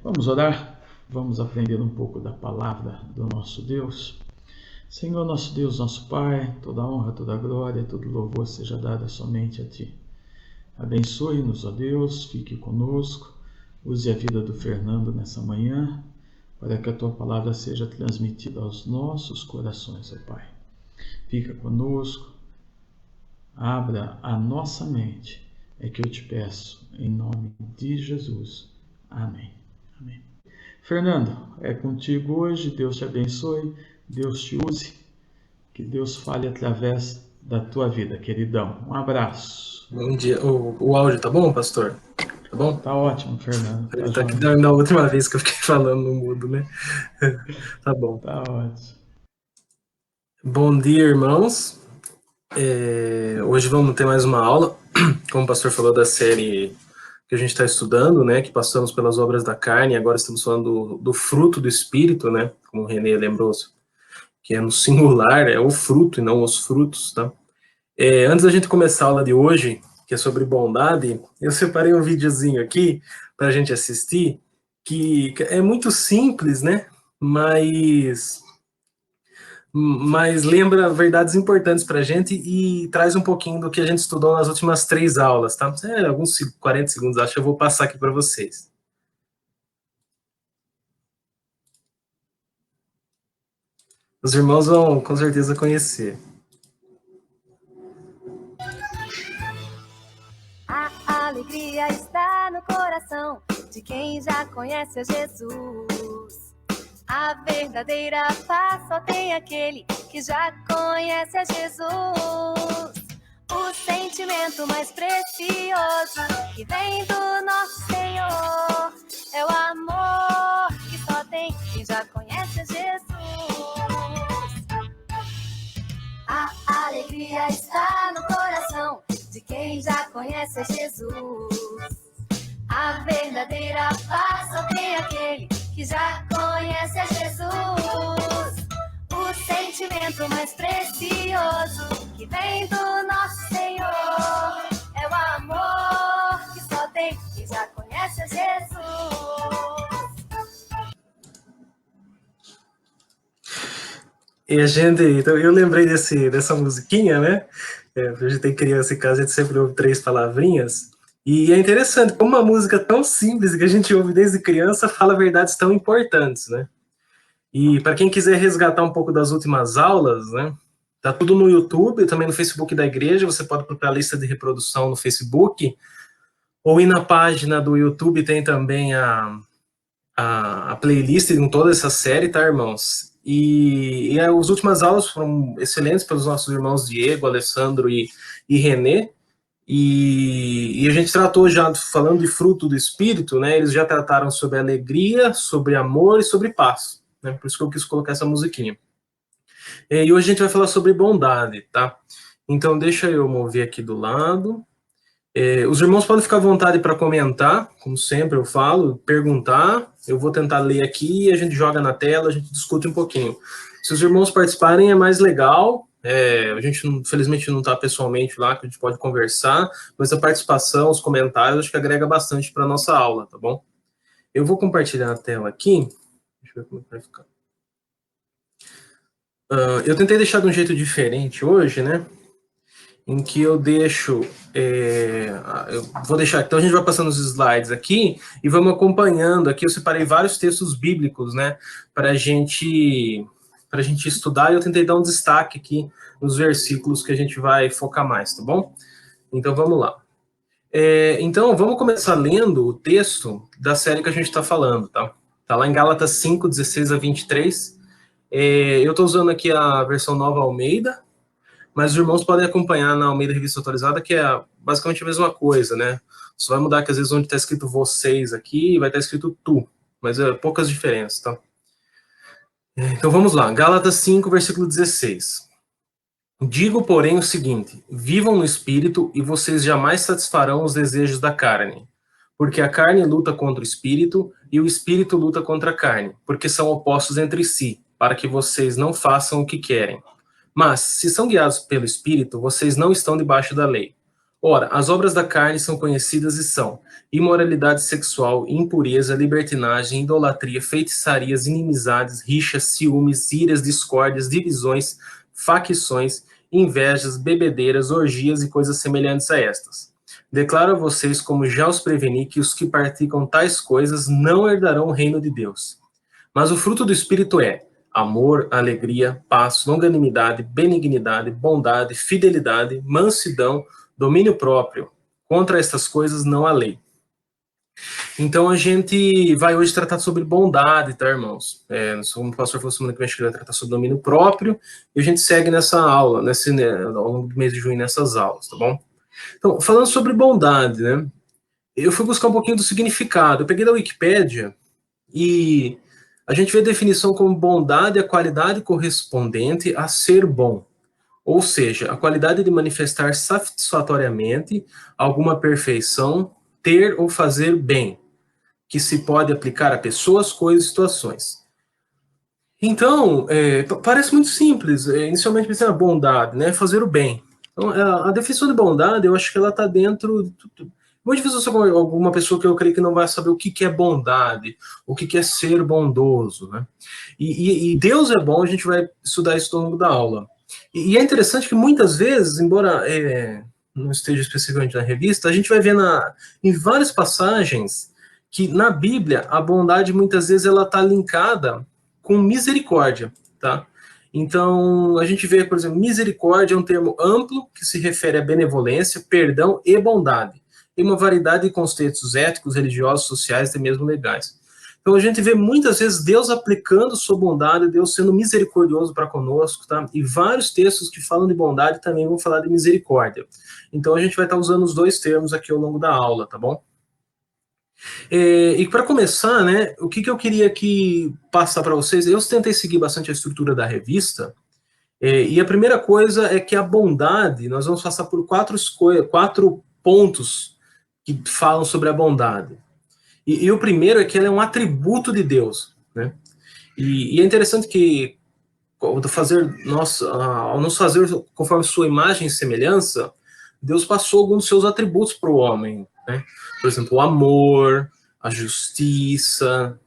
Vamos orar? Vamos aprender um pouco da palavra do nosso Deus. Senhor, nosso Deus, nosso Pai, toda honra, toda glória, todo louvor seja dado somente a Ti. Abençoe-nos, ó Deus, fique conosco, use a vida do Fernando nessa manhã, para que a Tua palavra seja transmitida aos nossos corações, ó Pai. Fica conosco, abra a nossa mente, é que eu te peço, em nome de Jesus. Amém. Amém. Fernando, é contigo hoje, Deus te abençoe, Deus te use, que Deus fale através da tua vida, queridão. Um abraço. Bom dia. O áudio tá bom, pastor? Tá bom? Tá ótimo, Fernando. Ele tá aqui da última vez que eu fiquei falando no mudo, né? Tá bom. Tá ótimo. Bom dia, irmãos. Hoje vamos ter mais uma aula, como o pastor falou, da série que a gente está estudando, né? Que passamos pelas obras da carne, e agora estamos falando do fruto do Espírito, né? Como o René lembrou, que é no singular, é o fruto e não os frutos, tá? Antes da gente começar a aula de hoje, que é sobre bondade, eu separei um videozinho aqui para a gente assistir, que é muito simples, né? Mas lembra verdades importantes para a gente e traz um pouquinho do que a gente estudou nas últimas 3 aulas, tá? Alguns 40 segundos, acho que eu vou passar aqui para vocês. Os irmãos vão com certeza conhecer. A alegria está no coração de quem já conhece a Jesus. A verdadeira paz só tem aquele que já conhece a Jesus. O sentimento mais precioso que vem do nosso Senhor é o amor que só tem quem já conhece a Jesus. A alegria está no coração de quem já conhece a Jesus. A verdadeira paz só tem aquele que já conhece a Jesus. O sentimento mais precioso que vem do nosso Senhor é o amor que só tem quem já conhece a Jesus. E então, eu lembrei dessa musiquinha, né? A gente tem criança em casa, a gente sempre ouve 3 palavrinhas. E é interessante, como uma música tão simples que a gente ouve desde criança fala verdades tão importantes, né? E para quem quiser resgatar um pouco das últimas aulas, né? Tá tudo no YouTube, também no Facebook da igreja, você pode procurar a lista de reprodução no Facebook, ou ir na página do YouTube, tem também a playlist com toda essa série, tá, irmãos? E as últimas aulas foram excelentes pelos nossos irmãos Diego, Alessandro e René. E a gente tratou já, falando de fruto do Espírito, né? Eles já trataram sobre alegria, sobre amor e sobre paz, né? Por isso que eu quis colocar essa musiquinha. E hoje a gente vai falar sobre bondade, tá? Então deixa eu mover aqui do lado. Os irmãos podem ficar à vontade para comentar, como sempre eu falo, perguntar. Eu vou tentar ler aqui, a gente joga na tela, a gente discute um pouquinho. Se os irmãos participarem é mais legal. A gente, infelizmente, não está pessoalmente lá, que a gente pode conversar, mas a participação, os comentários, acho que agrega bastante para a nossa aula, tá bom? Eu vou compartilhar a tela aqui. Deixa eu ver como é que vai ficar. Eu tentei deixar de um jeito diferente hoje, né? Em que eu deixo... eu vou deixar... Então, a gente vai passando os slides aqui e vamos acompanhando. Aqui eu separei vários textos bíblicos, né? Para a gente estudar, e eu tentei dar um destaque aqui nos versículos que a gente vai focar mais, tá bom? Então, vamos lá. Então, vamos começar lendo o texto da série que a gente está falando, tá? Tá lá em Gálatas 5, 16 a 23. Eu estou usando aqui a versão Nova Almeida, mas os irmãos podem acompanhar na Almeida Revista Atualizada, que é basicamente a mesma coisa, né? Só vai mudar que às vezes onde está escrito vocês aqui, vai estar escrito tu, mas poucas diferenças, tá? Então vamos lá, Gálatas 5, versículo 16. Digo, porém, o seguinte: vivam no Espírito e vocês jamais satisfarão os desejos da carne. Porque a carne luta contra o Espírito e o Espírito luta contra a carne, porque são opostos entre si, para que vocês não façam o que querem. Mas, se são guiados pelo Espírito, vocês não estão debaixo da lei. Ora, as obras da carne são conhecidas e são imoralidade sexual, impureza, libertinagem, idolatria, feitiçarias, inimizades, rixas, ciúmes, iras, discórdias, divisões, facções, invejas, bebedeiras, orgias e coisas semelhantes a estas. Declaro a vocês, como já os preveni, que os que praticam tais coisas não herdarão o reino de Deus. Mas o fruto do Espírito é amor, alegria, paz, longanimidade, benignidade, bondade, fidelidade, mansidão, domínio próprio. Contra estas coisas não há lei. Então a gente vai hoje tratar sobre bondade, tá, irmãos? Como o pastor falou semana que vem, a gente vai tratar sobre domínio próprio, e a gente segue nessa aula, ao longo do mês de junho, nessas aulas, tá bom? Então, falando sobre bondade, né? Eu fui buscar um pouquinho do significado. Eu peguei da Wikipédia e a gente vê a definição como bondade a qualidade correspondente a ser bom. Ou seja, a qualidade de manifestar satisfatoriamente alguma perfeição, ter ou fazer bem, que se pode aplicar a pessoas, coisas e situações. Então, parece muito simples. Inicialmente pensando a bondade, né? Fazer o bem. Então, a definição de bondade, eu acho que ela está dentro... Muito difícil você com alguma pessoa que eu creio que não vai saber o que é bondade, o que é ser bondoso, né? E Deus é bom, a gente vai estudar isso ao longo da aula. E é interessante que muitas vezes, embora não esteja especificamente na revista, a gente vai ver em várias passagens que na Bíblia a bondade muitas vezes ela está linkada com misericórdia, tá? Então, a gente vê, por exemplo, misericórdia é um termo amplo que se refere a benevolência, perdão e bondade, e uma variedade de conceitos éticos, religiosos, sociais e mesmo legais. Então, a gente vê muitas vezes Deus aplicando sua bondade, Deus sendo misericordioso para conosco, tá? E vários textos que falam de bondade também vão falar de misericórdia. Então, a gente vai estar usando os dois termos aqui ao longo da aula, tá bom? E para começar, né, o que eu queria aqui passar para vocês, eu tentei seguir bastante a estrutura da revista, e a primeira coisa é que a bondade, nós vamos passar por quatro pontos que falam sobre a bondade. E o primeiro é que ela é um atributo de Deus, né? E é interessante que ao nos fazer conforme sua imagem e semelhança, Deus passou alguns dos seus atributos para o homem, né? Por exemplo, o amor, a justiça,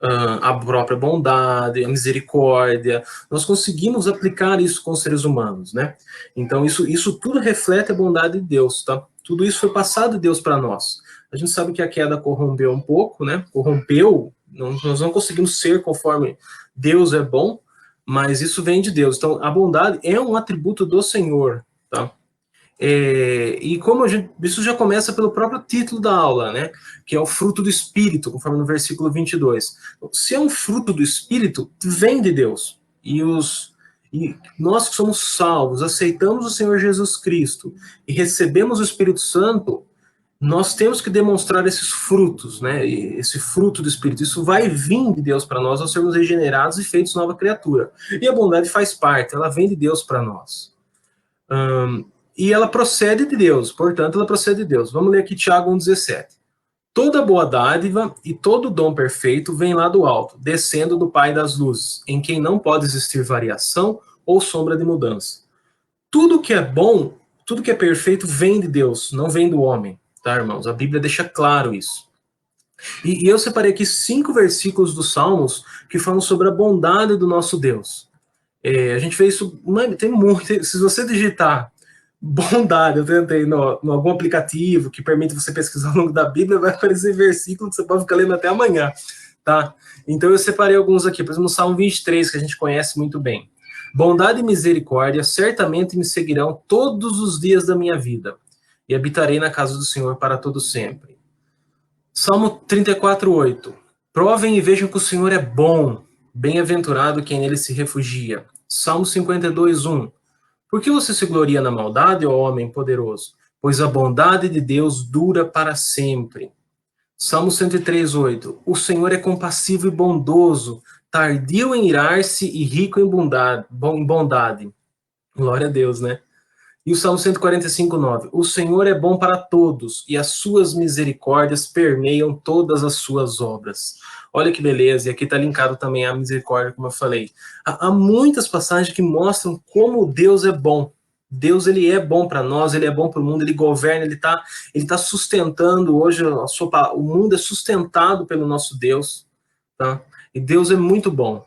a própria bondade, a misericórdia. Nós conseguimos aplicar isso com os seres humanos, né? Então, isso tudo reflete a bondade de Deus, tá? Tudo isso foi passado de Deus para nós. A gente sabe que a queda corrompeu um pouco, né? Corrompeu, nós não conseguimos ser conforme Deus é bom, mas isso vem de Deus. Então, a bondade é um atributo do Senhor, tá? E como isso já começa pelo próprio título da aula, né? Que é o fruto do Espírito, conforme no versículo 22. Se é um fruto do Espírito, vem de Deus. E nós que somos salvos, aceitamos o Senhor Jesus Cristo e recebemos o Espírito Santo, nós temos que demonstrar esses frutos, né? Esse fruto do Espírito. Isso vai vir de Deus para nós ao sermos regenerados e feitos nova criatura. E a bondade faz parte, ela vem de Deus para nós. E ela procede de Deus, portanto, ela procede de Deus. Vamos ler aqui Tiago 1,17. Toda boa dádiva e todo dom perfeito vem lá do alto, descendo do Pai das luzes, em quem não pode existir variação ou sombra de mudança. Tudo que é bom, tudo que é perfeito vem de Deus, não vem do homem, tá, irmãos? A Bíblia deixa claro isso. E eu separei aqui 5 versículos dos Salmos que falam sobre a bondade do nosso Deus. A gente vê isso, tem muito, se você digitar bondade, eu tentei em algum aplicativo que permite você pesquisar ao longo da Bíblia, vai aparecer versículo que você pode ficar lendo até amanhã, tá? Então eu separei alguns aqui, por exemplo, no Salmo 23, que a gente conhece muito bem. Bondade e misericórdia certamente me seguirão todos os dias da minha vida, e habitarei na casa do Senhor para todo sempre. Salmo 34:8. Provem e vejam que o Senhor é bom, bem-aventurado quem nele se refugia. Salmo 52:1. Por que você se gloria na maldade, ó homem poderoso? Pois a bondade de Deus dura para sempre. Salmo 103:8. O Senhor é compassivo e bondoso, tardio em irar-se e rico em bondade. Glória a Deus, né? E o Salmo 145:9. O Senhor é bom para todos, e as suas misericórdias permeiam todas as suas obras. Olha que beleza, e aqui está linkado também a misericórdia, como eu falei. Há muitas passagens que mostram como Deus é bom, Deus, ele é bom para nós, ele é bom para o mundo, ele governa, ele tá sustentando hoje, o mundo é sustentado pelo nosso Deus, tá? E Deus é muito bom.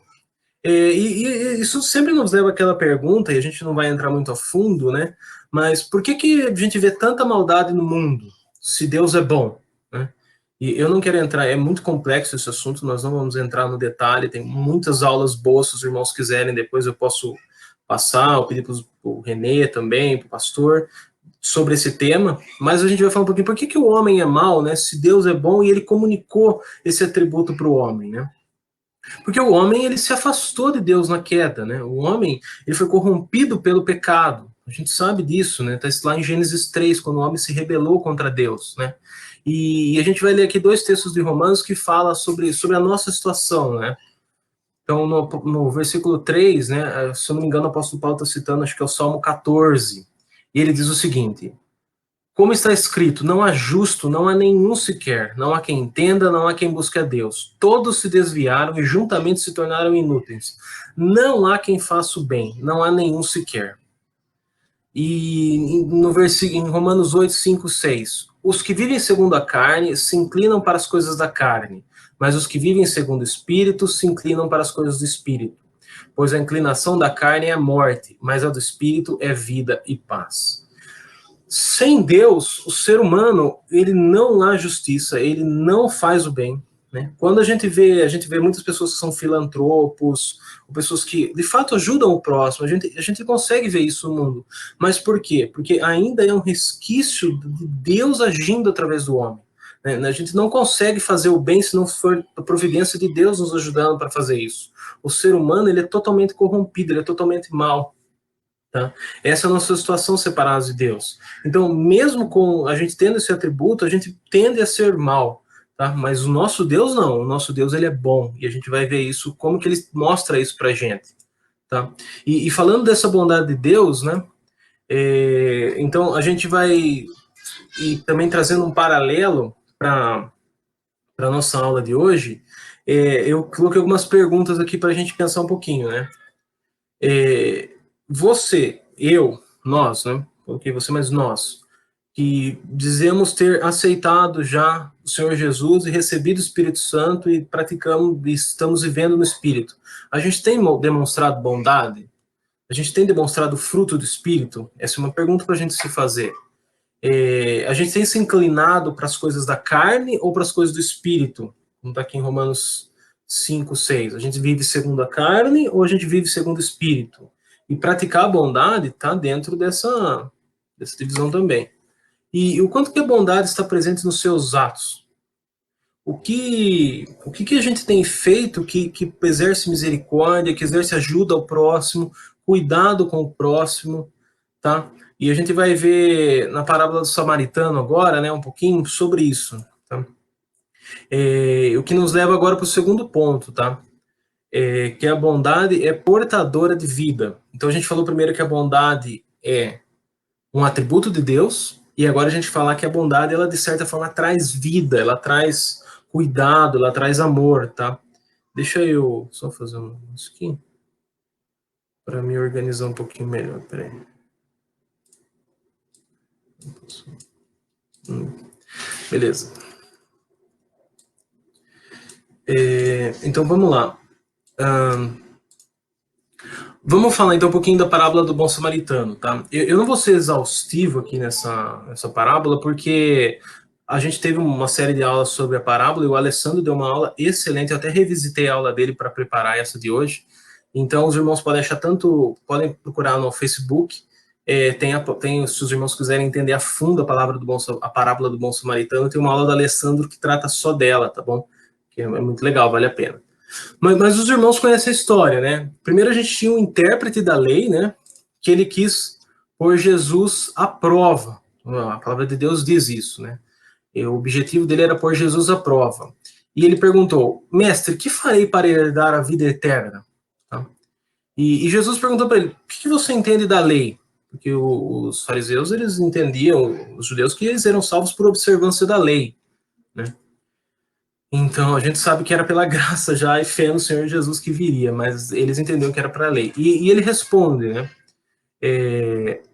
E isso sempre nos leva àquela pergunta, e a gente não vai entrar muito a fundo, né? Mas por que a gente vê tanta maldade no mundo, se Deus é bom, né? E eu não quero entrar, é muito complexo esse assunto, nós não vamos entrar no detalhe, tem muitas aulas boas, se os irmãos quiserem, depois eu posso passar, eu pedir para o Renê também, para o pastor, sobre esse tema, mas a gente vai falar um pouquinho, por que o homem é mau, né? Se Deus é bom e ele comunicou esse atributo para o homem, né? Porque o homem, ele se afastou de Deus na queda, né? O homem, ele foi corrompido pelo pecado. A gente sabe disso, né? Está lá em Gênesis 3, quando o homem se rebelou contra Deus, né? E a gente vai ler aqui 2 textos de Romanos que falam sobre a nossa situação, né? Então, no versículo 3, né, se eu não me engano, o apóstolo Paulo está citando, acho que é o Salmo 14, e ele diz o seguinte: como está escrito, não há justo, não há nenhum sequer, não há quem entenda, não há quem busque a Deus. Todos se desviaram e juntamente se tornaram inúteis. Não há quem faça o bem, não há nenhum sequer. E no versículo, em Romanos 8, 5, 6, os que vivem segundo a carne se inclinam para as coisas da carne, mas os que vivem segundo o Espírito se inclinam para as coisas do Espírito. Pois a inclinação da carne é a morte, mas a do Espírito é vida e paz. Sem Deus, o ser humano, ele não há justiça, ele não faz o bem, né? Quando a gente vê muitas pessoas que são filantropos, pessoas que de fato ajudam o próximo, a gente consegue ver isso no mundo. Mas por quê? Porque ainda é um resquício de Deus agindo através do homem, né? A gente não consegue fazer o bem se não for a providência de Deus nos ajudando para fazer isso. O ser humano, ele é totalmente corrompido, ele é totalmente mau. Tá? Essa é a nossa situação separados de Deus. Então, mesmo com a gente tendo esse atributo, a gente tende a ser mal, tá? Mas o nosso Deus não. O nosso Deus, ele é bom. E a gente vai ver isso, como que ele mostra isso pra gente, tá? E falando dessa bondade de Deus, né? Então, a gente vai e também trazendo um paralelo para a nossa aula de hoje, eu coloquei algumas perguntas aqui para a gente pensar um pouquinho, né? Você, eu, nós, né? Coloquei você, mas nós, que dizemos ter aceitado já o Senhor Jesus e recebido o Espírito Santo e praticamos, estamos vivendo no Espírito. A gente tem demonstrado bondade? A gente tem demonstrado o fruto do Espírito? Essa é uma pergunta para a gente se fazer. A gente tem se inclinado para as coisas da carne ou para as coisas do Espírito? Como está aqui em Romanos 5, 6. A gente vive segundo a carne ou a gente vive segundo o Espírito? E praticar a bondade está dentro dessa divisão também. E o quanto que a bondade está presente nos seus atos? O que a gente tem feito que exerce misericórdia, que exerce ajuda ao próximo, cuidado com o próximo, tá? E a gente vai ver na parábola do samaritano agora, né, um pouquinho sobre isso, tá? O que nos leva agora para o segundo ponto, tá? Que a bondade é portadora de vida. Então a gente falou primeiro que a bondade é um atributo de Deus, e agora a gente falar que a bondade, ela de certa forma traz vida, ela traz cuidado, ela traz amor, tá? Deixa eu só fazer um aqui para me organizar um pouquinho melhor, peraí. Beleza. Então vamos lá. Vamos falar então um pouquinho da parábola do bom samaritano, tá? Eu não vou ser exaustivo aqui nessa parábola, porque a gente teve uma série de aulas sobre a parábola e o Alessandro deu uma aula excelente. Eu até revisitei a aula dele para preparar essa de hoje. Então os irmãos podem podem procurar no Facebook. Se os irmãos quiserem entender a fundo a parábola do bom samaritano, tem uma aula do Alessandro que trata só dela, tá bom? Que é muito legal, vale a pena. Mas os irmãos conhecem a história, né? Primeiro a gente tinha um intérprete da lei, né? Que ele quis pôr Jesus à prova. A palavra de Deus diz isso, né? E o objetivo dele era pôr Jesus à prova. E ele perguntou: mestre, que farei para herdar a vida eterna? Tá? E Jesus perguntou para ele: o que você entende da lei? Porque os fariseus, eles entendiam, os judeus, que eles eram salvos por observância da lei, né? Então, a gente sabe que era pela graça já e fé no Senhor Jesus que viria, mas eles entenderam que era para a lei. E ele responde, né?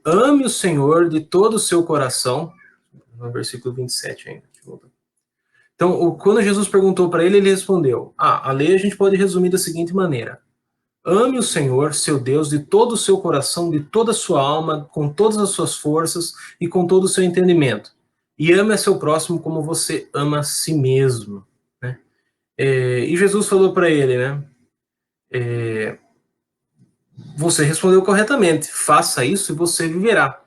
ame o Senhor de todo o seu coração, no versículo 27 ainda. Então, quando Jesus perguntou para ele, ele respondeu, a lei a gente pode resumir da seguinte maneira, ame o Senhor, seu Deus, de todo o seu coração, de toda a sua alma, com todas as suas forças e com todo o seu entendimento. E ame a seu próximo como você ama a si mesmo. Né? E Jesus falou para ele, né? Você respondeu corretamente, faça isso e você viverá.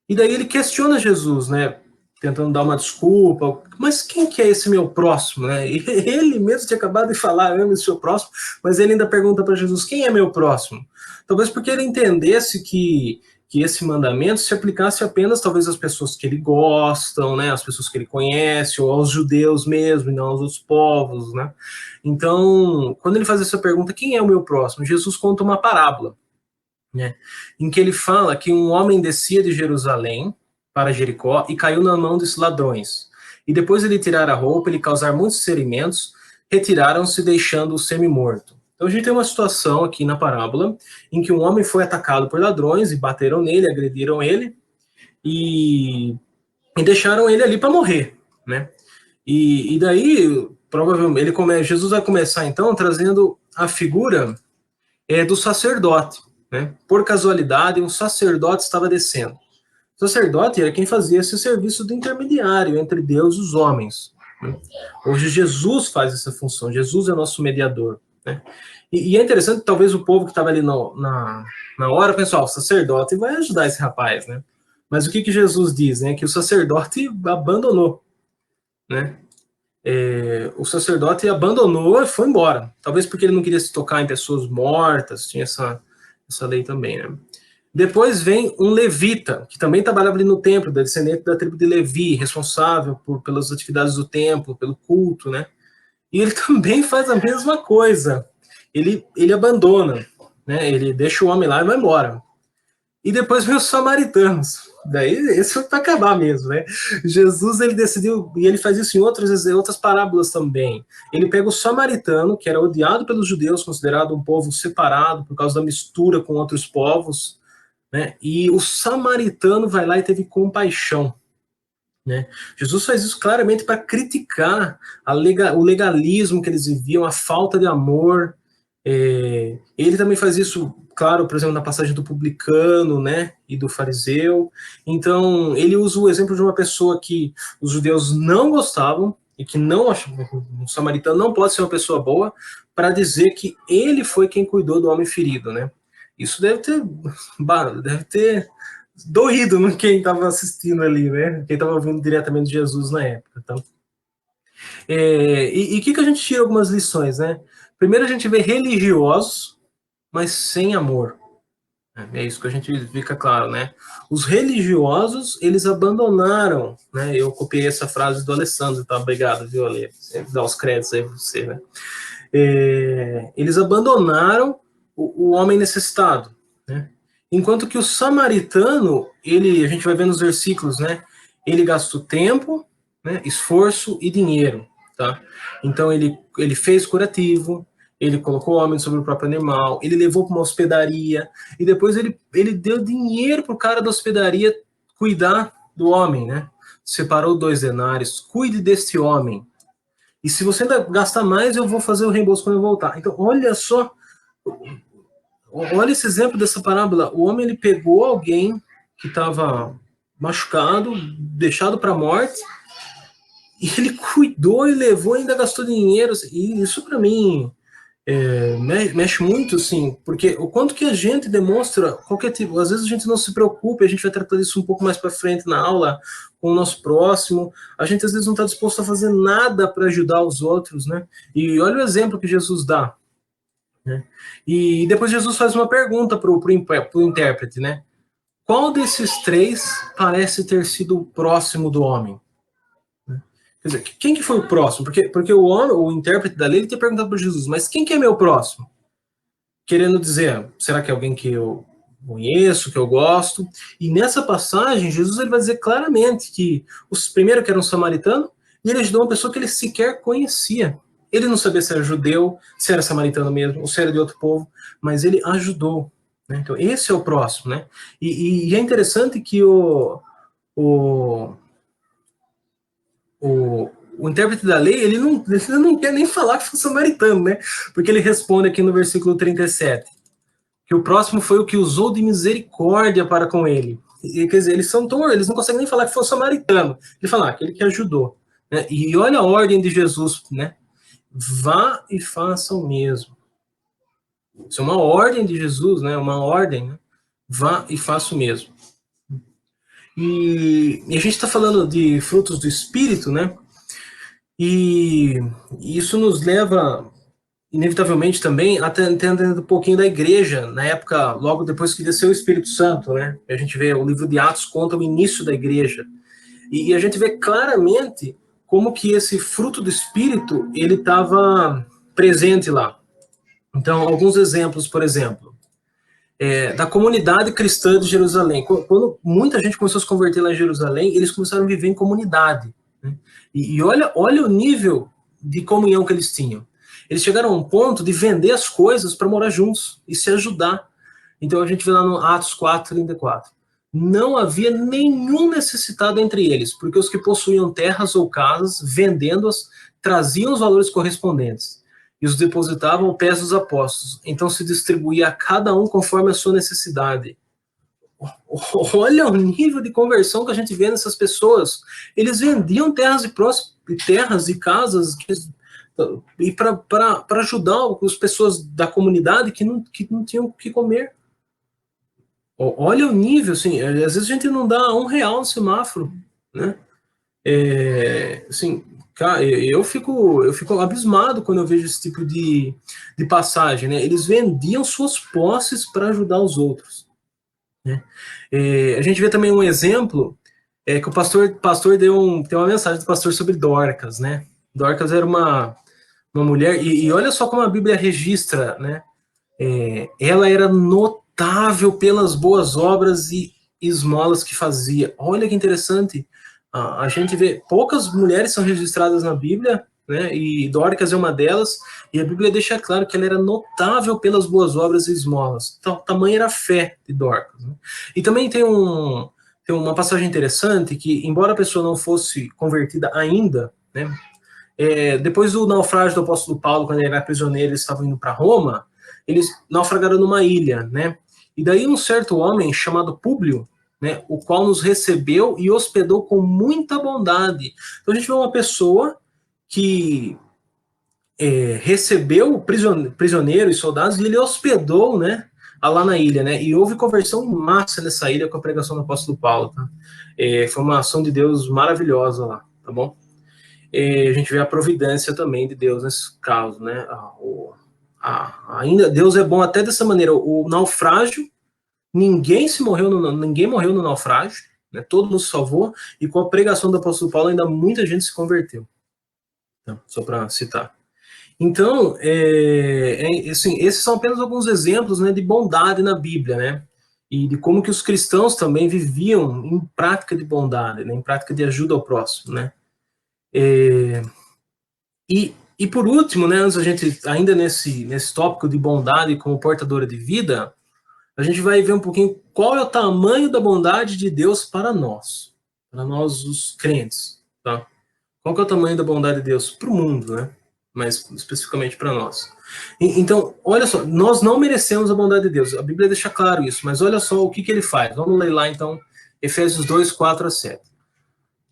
E daí ele questiona Jesus, né? Tentando dar uma desculpa, mas quem que é esse meu próximo, né? E ele mesmo tinha acabado de falar, ame o seu próximo, mas ele ainda pergunta para Jesus, quem é meu próximo? Talvez porque ele entendesse que esse mandamento se aplicasse apenas, talvez, às pessoas que ele gosta, né? As pessoas que ele conhece, ou aos judeus mesmo, e não aos outros povos, né? Então, quando ele faz essa pergunta, quem é o meu próximo? Jesus conta uma parábola, né? Em que ele fala que um homem descia de Jerusalém para Jericó e caiu na mão dos ladrões. E depois de ele tirar a roupa, ele causar muitos ferimentos, retiraram-se deixando-o semi-morto. Então a gente tem uma situação aqui na parábola em que um homem foi atacado por ladrões e bateram nele, agrediram ele e deixaram ele ali para morrer, né? E daí, provavelmente, Jesus vai começar então trazendo a figura do sacerdote, né? Por casualidade, um sacerdote estava descendo. O sacerdote era quem fazia esse serviço de intermediário entre Deus e os homens. Né? Hoje Jesus faz essa função, Jesus é nosso mediador. Né? E é interessante, talvez o povo que estava ali na hora, pessoal, o sacerdote vai ajudar esse rapaz, né? Mas o que Jesus diz, né? Que o sacerdote abandonou, né? O sacerdote abandonou e foi embora. Talvez porque ele não queria se tocar em pessoas mortas, tinha essa lei também, né? Depois vem um levita, que também trabalhava ali no templo, descendente da tribo de Levi, responsável pelas atividades do templo, pelo culto, né? E ele também faz a mesma coisa. Ele abandona, né? Ele deixa o homem lá e vai embora. E depois vem os samaritanos. Daí, esse foi para acabar mesmo, né? Jesus, ele decidiu, e ele faz isso em outras parábolas também. Ele pega o samaritano, que era odiado pelos judeus, considerado um povo separado por causa da mistura com outros povos, né? E o samaritano vai lá e teve compaixão. Né? Jesus faz isso claramente para criticar o legalismo que eles viviam, a falta de amor. Ele também faz isso, claro, por exemplo, na passagem do publicano, né, e do fariseu. Então, ele usa o exemplo de uma pessoa que os judeus não gostavam e que não acham, um samaritano não pode ser uma pessoa boa, para dizer que ele foi quem cuidou do homem ferido, né? Isso deve ter doído no quem estava assistindo ali, né? Quem estava ouvindo diretamente de Jesus na época. Então. E o que a gente tira algumas lições, né? Primeiro a gente vê religiosos, mas sem amor. É isso que a gente fica claro, né? Os religiosos, eles abandonaram, né? Eu copiei essa frase do Alessandro, tá? Obrigado, viu, Ale? Dá os créditos aí pra você, né? Eles abandonaram o homem necessitado, né? Enquanto que o samaritano, a gente vai ver nos versículos, né? Ele gastou tempo, né? Esforço e dinheiro, tá? Então ele fez curativo, ele colocou o homem sobre o próprio animal, ele levou para uma hospedaria, e depois ele deu dinheiro para o cara da hospedaria cuidar do homem, né? Separou 2 denários, cuide desse homem. E se você ainda gastar mais, eu vou fazer o reembolso quando eu voltar. Então, olha só, olha esse exemplo dessa parábola. O homem, ele pegou alguém que estava machucado, deixado para a morte, e ele cuidou e levou, ainda gastou dinheiro. E isso, para mim, mexe muito, assim, porque o quanto que a gente demonstra qualquer tipo, às vezes a gente não se preocupa, a gente vai tratar disso um pouco mais para frente na aula, com o nosso próximo, a gente às vezes não está disposto a fazer nada para ajudar os outros, né? E olha o exemplo que Jesus dá, né? E depois Jesus faz uma pergunta para o intérprete, né? Qual desses 3 parece ter sido o próximo do homem? Quer dizer, quem que foi o próximo? Porque o intérprete da lei, ele tinha perguntado para Jesus, mas quem que é meu próximo? Querendo dizer, será que é alguém que eu conheço, que eu gosto? E nessa passagem, Jesus ele vai dizer claramente que primeiro que era um samaritano, e ele ajudou uma pessoa que ele sequer conhecia. Ele não sabia se era judeu, se era samaritano mesmo, ou se era de outro povo, mas ele ajudou. né? Então, esse é o próximo, né? E é interessante que o intérprete da lei, ele não quer nem falar que foi samaritano, né? Porque ele responde aqui no versículo 37, que o próximo foi o que usou de misericórdia para com ele. E, quer dizer, eles não conseguem nem falar que foi samaritano. Ele fala, aquele que ajudou. Né? E olha a ordem de Jesus, né? Vá e faça o mesmo. Isso é uma ordem de Jesus, né? Uma ordem, né? Vá e faça o mesmo. E a gente está falando de frutos do Espírito, né? E isso nos leva, inevitavelmente também, a entender um pouquinho da igreja, na época, logo depois que desceu o Espírito Santo, né? A gente vê, o livro de Atos conta o início da igreja. E a gente vê claramente como que esse fruto do Espírito, ele estava presente lá. Então, alguns exemplos, por exemplo, da comunidade cristã de Jerusalém. Quando muita gente começou a se converter lá em Jerusalém, eles começaram a viver em comunidade. Né? E olha o nível de comunhão que eles tinham. Eles chegaram a um ponto de vender as coisas para morar juntos e se ajudar. Então a gente vê lá no Atos 4:34. Não havia nenhum necessitado entre eles, porque os que possuíam terras ou casas, vendendo-as, traziam os valores correspondentes e os depositavam aos pés dos apóstolos. Então se distribuía a cada um conforme a sua necessidade. Olha o nível de conversão que a gente vê nessas pessoas. Eles vendiam terras e casas e para ajudar as pessoas da comunidade que não tinham o que comer. Olha o nível, assim, às vezes a gente não dá R$1 no semáforo, né? Assim, cara, eu fico abismado quando eu vejo esse tipo de passagem, né? Eles vendiam suas posses para ajudar os outros, né? A gente vê também um exemplo que o pastor tem uma mensagem do pastor sobre Dorcas, né? Dorcas era uma mulher, e olha só como a Bíblia registra, né? Ela era notável pelas boas obras e esmolas que fazia. Olha que interessante. A gente vê, poucas mulheres são registradas na Bíblia, né? E Dorcas é uma delas, e a Bíblia deixa claro que ela era notável pelas boas obras e esmolas. Então, tamanha era a fé de Dorcas. Né? E também tem uma passagem interessante que, embora a pessoa não fosse convertida ainda, né? Depois do naufrágio do apóstolo Paulo, quando ele era prisioneiro, eles estavam indo para Roma, eles naufragaram numa ilha, né? E daí um certo homem chamado Públio, né, o qual nos recebeu e hospedou com muita bondade. Então a gente vê uma pessoa que recebeu prisioneiro e soldados e ele hospedou, né, lá na ilha, né? E houve conversão em massa nessa ilha com a pregação do apóstolo Paulo, tá? Foi uma ação de Deus maravilhosa lá, tá bom? A gente vê a providência também de Deus nesse caso, né? Ainda Deus é bom até dessa maneira. O naufrágio, ninguém morreu no naufrágio, né? Todo mundo se salvou, e com a pregação do apóstolo Paulo ainda muita gente se converteu. Então, só para citar. Então, assim, esses são apenas alguns exemplos, né, de bondade na Bíblia, né? E de como que os cristãos também viviam em prática de bondade, né? Em prática de ajuda ao próximo, né? E por último, né, antes a gente, ainda nesse tópico de bondade como portadora de vida, a gente vai ver um pouquinho qual é o tamanho da bondade de Deus para nós os crentes, tá? Qual que é o tamanho da bondade de Deus para o mundo, né? Mas especificamente para nós. Então, olha só, nós não merecemos a bondade de Deus, a Bíblia deixa claro isso, mas olha só o que ele faz. Vamos ler lá então, Efésios 2:4-7.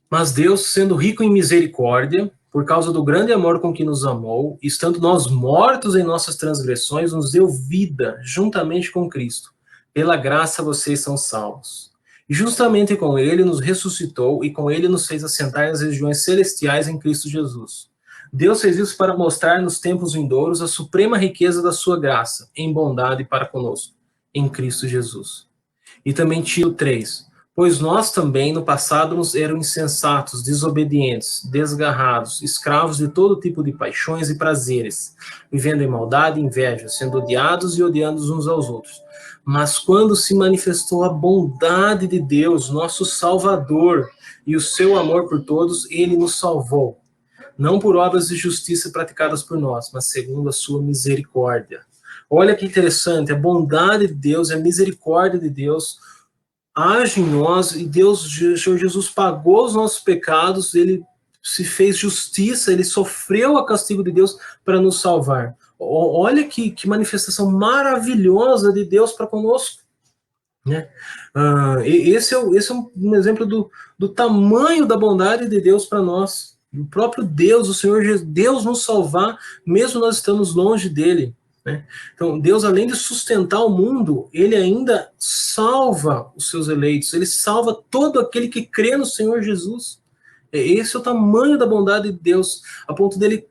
Mas Deus, sendo rico em misericórdia, por causa do grande amor com que nos amou, estando nós mortos em nossas transgressões, nos deu vida juntamente com Cristo. Pela graça vocês são salvos. E justamente com ele nos ressuscitou e com ele nos fez assentar nas regiões celestiais em Cristo Jesus. Deus fez isso para mostrar nos tempos vindouros a suprema riqueza da sua graça, em bondade para conosco, em Cristo Jesus. E também Tito 3. Pois nós também, no passado, nos eram insensatos, desobedientes, desgarrados, escravos de todo tipo de paixões e prazeres, vivendo em maldade e inveja, sendo odiados e odiando uns aos outros. Mas quando se manifestou a bondade de Deus, nosso Salvador, e o seu amor por todos, ele nos salvou. Não por obras de justiça praticadas por nós, mas segundo a sua misericórdia. Olha que interessante, a bondade de Deus, a misericórdia de Deus age em nós, e Deus, o Senhor Jesus pagou os nossos pecados, ele se fez justiça, ele sofreu o castigo de Deus para nos salvar. Olha que manifestação maravilhosa de Deus para conosco, né? Esse é um exemplo do tamanho da bondade de Deus para nós. O próprio Deus, o Senhor Jesus, Deus nos salvar, mesmo nós estamos longe dele, né? Então, Deus, além de sustentar o mundo, ele ainda salva os seus eleitos, ele salva todo aquele que crê no Senhor Jesus. Esse é o tamanho da bondade de Deus, a ponto dele